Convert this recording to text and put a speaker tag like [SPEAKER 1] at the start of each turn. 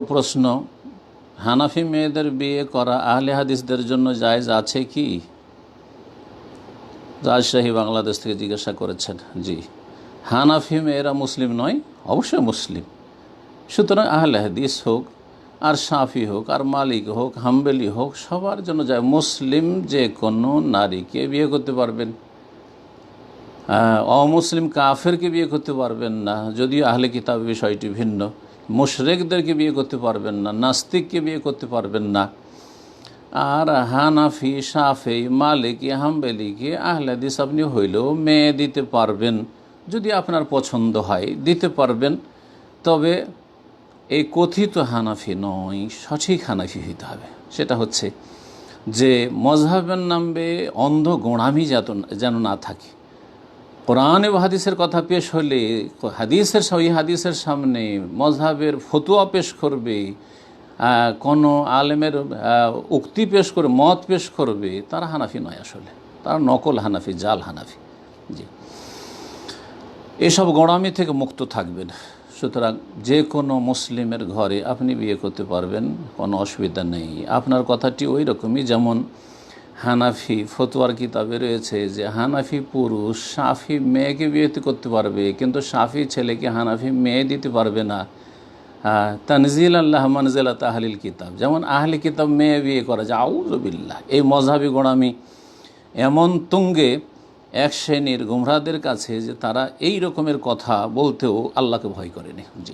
[SPEAKER 1] প্রশ্ন, হানাফি মেয়েদের বিয়ে করা আহলে হাদিসদের জন্য জায়েজ আছে কি? রাজশাহী বাংলাদেশ থেকে জিজ্ঞাসা করেছেন। জি, হানাফি মেয়েরা মুসলিম নয়? অবশ্যই মুসলিম। সুতরাং আহলে হাদিস হোক আর শাফি হোক আর মালিক হোক হাম্বলি হোক, সবার জন্য যায়। মুসলিম যে কোনো নারীকে বিয়ে করতে পারবেন, অমুসলিম কাফেরকে বিয়ে করতে পারবেন না, যদিও আহলে কিতাব বিষয়টি ভিন্ন। মুশরিকদেরকে বিয়ে করতে পারবেন না, নাস্তিককে বিয়ে করতে পারবেন না। আর হানাফি, শাফি, মালিকি, হাম্বলিকে আহলে হাদিস আপনি হইলেও মেয়ে দিতে পারবেন, যদি আপনার পছন্দ হয় দিতে পারবেন। তবে এই কথিত হানাফি নয়, সঠিক হানাফি হইতে হবে। সেটা হচ্ছে যে মজহাবের নামে অন্ধ গোঁড়ামি যেন না থাকে। কোরআন এবং হাদিসের কথা পেশ হলে হাদিসের সামনে মজহাবের ফতোয়া পেশ করবে, কোনো আলেমের উক্তি পেশ করে মত পেশ করবে, তারা হানাফি নয়, আসলে তারা নকল হানাফি, জাল হানাফি। জি, এসব গোঁড়ামি থেকে মুক্ত থাকবেন। সুতরাং যে কোনো মুসলিমের ঘরে আপনি বিয়ে করতে পারবেন, কোনো অসুবিধা নেই। আপনার কথাটি ওই রকমই, যেমন হানাফি ফতোয়ার কিতাবে রয়েছে যে হানাফি পুরুষ শাফি মেয়েকে বিয়ে করতে পারবে, কিন্তু শাফি ছেলেকে হানাফি মেয়ে দিতে পারবে না। তানজিল আল্লাহ মানজিলাত আহলিল কিতাব, যেমন আহলি কিতাব মেয়ে বিয়ে করা যায়, আউযু বিল্লাহ। এই মজহাবি গোঁড়ামি এমন তুঙ্গে এক শ্রেণীর গুমরাহদের কাছে যে তারা এই রকমের কথা বলতেও আল্লাহকে ভয় করেনি। জি।